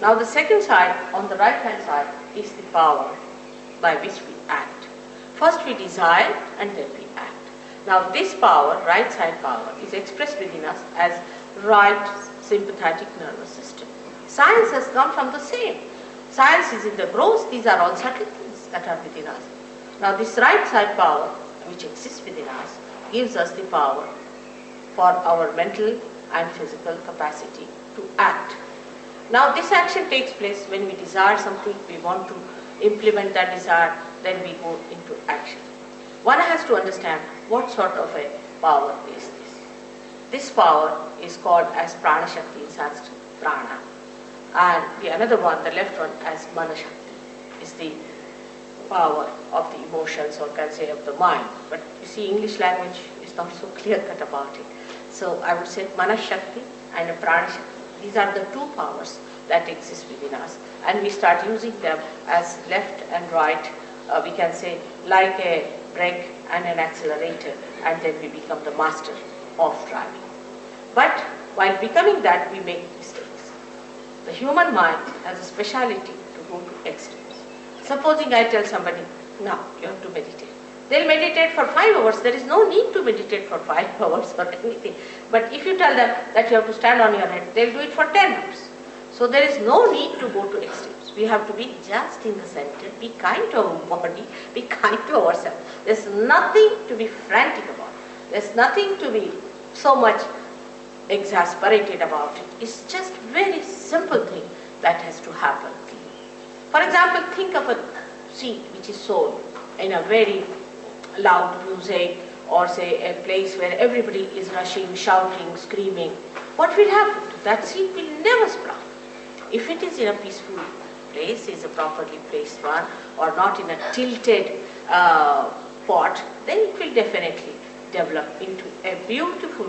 Now the second side, on the right hand side, is the power by which we act. First we desire and then we act. Now this power, right side power, is expressed within us as right sympathetic nervous system. Science has come from the same. Science is in the gross, these are all subtle things that are within us. Now this right side power, which exists within us, gives us the power for our mental and physical capacity to act. Now this action takes place when we desire something, we want to implement that desire, then we go into action. One has to understand what sort of a power is this. This power is called as Prana Shakti in Sanskrit, Prana. And the another one, the left one, as Mana Shakti, is the power of the emotions, or can say of the mind. But you see, English language is not so clear-cut about it. So I would say Mana Shakti and Prana Shakti. These are the two powers that exist within us, and we start using them as left and right, we can say like a brake and an accelerator, and then we become the master of driving. But while becoming that, we make mistakes. The human mind has a speciality to go to extremes. Supposing I tell somebody, now you have to meditate. They'll meditate for 5 hours. There is no need to meditate for 5 hours or anything. But if you tell them that you have to stand on your head, they'll do it for 10 hours. So there is no need to go to extremes. We have to be just in the center, be kind to our body, be kind to ourselves. There's nothing to be frantic about. There's nothing to be so much exasperated about it. It's just very simple thing that has to happen. For example, think of a seed which is sold in a very loud music, or say a place where everybody is rushing, shouting, screaming. What will happen? That seed will never sprout. If it is in a peaceful place, is a properly placed one, or not in a tilted pot, then it will definitely develop into a beautiful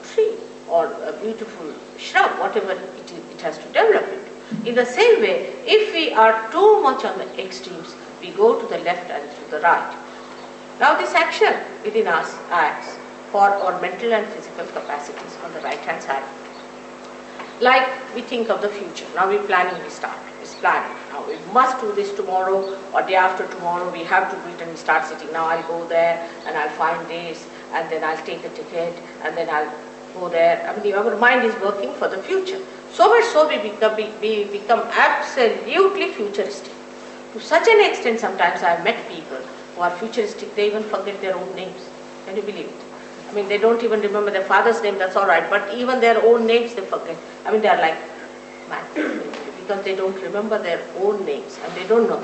tree or a beautiful shrub, whatever it has to develop into. In the same way, if we are too much on the extremes, we go to the left and to the right. Now this action within us acts for our mental and physical capacities on the right hand side. Like we think of the future. Now we're planning, we start. It's planning. Now we must do this tomorrow or day after tomorrow. We have to do it, and we start sitting. Now I'll go there and I'll find this, and then I'll take a ticket, and then I'll go there. I mean, our mind is working for the future. So much so we become absolutely futuristic. To such an extent, sometimes I have met people who are futuristic, they even forget their own names. Can you believe it? I mean, they don't even remember their father's name, that's all right, but even their own names they forget. I mean, they are like mad because they don't remember their own names, and they don't know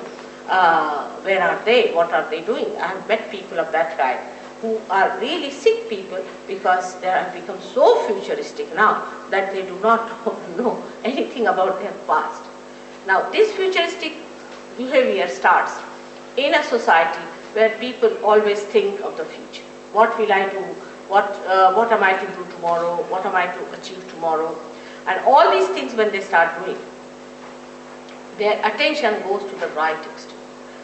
where are they, what are they doing. I have met people of that kind who are really sick people because they have become so futuristic now that they do not know anything about their past. Now, this futuristic behavior starts in a society where people always think of the future. What will I do? What am I to do tomorrow? What am I to achieve tomorrow? And all these things, when they start doing, their attention goes to the right extreme.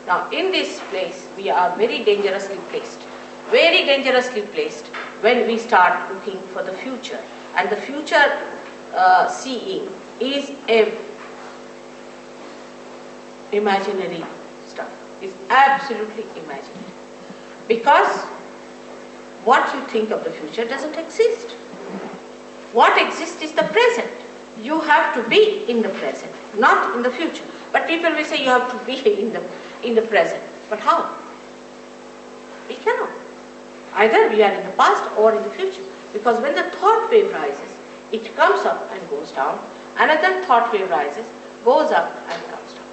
Now, in this place, we are very dangerously placed. Very dangerously placed when we start looking for the future. And the future seeing is a imaginary stuff. It's absolutely imaginary. Because what you think of the future doesn't exist. What exists is the present. You have to be in the present, not in the future. But people will say you have to be in the present. But how? We cannot. Either we are in the past or in the future. Because when the thought wave rises, it comes up and goes down. Another thought wave rises, goes up and comes down.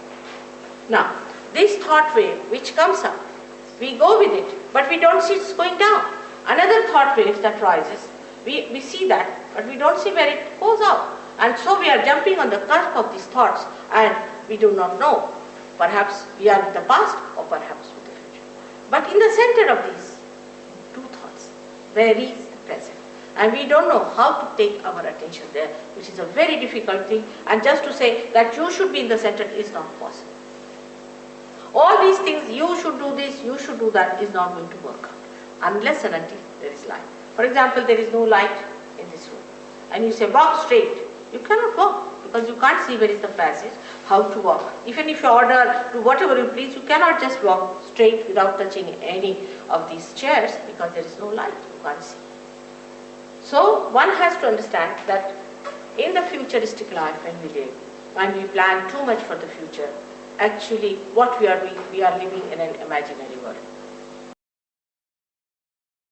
Now, this thought wave which comes up, we go with it, but we don't see it's going down. Another thought wave that rises, we see that, but we don't see where it goes out. And so we are jumping on the cusp of these thoughts, and we do not know. Perhaps we are in the past, or perhaps in the future. But in the center of these two thoughts, there is the present. And we don't know how to take our attention there, which is a very difficult thing. And just to say that you should be in the center is not possible. All these things, you should do this, you should do that, is not going to work out. Unless and until there is light. For example, there is no light in this room. And you say, walk straight. You cannot walk because you can't see where is the passage, how to walk. Even if you order do whatever you please, you cannot just walk straight without touching any of these chairs because there is no light, you can't see. So one has to understand that in the futuristic life when we live, when we plan too much for the future, actually what we are doing, we are living in an imaginary world.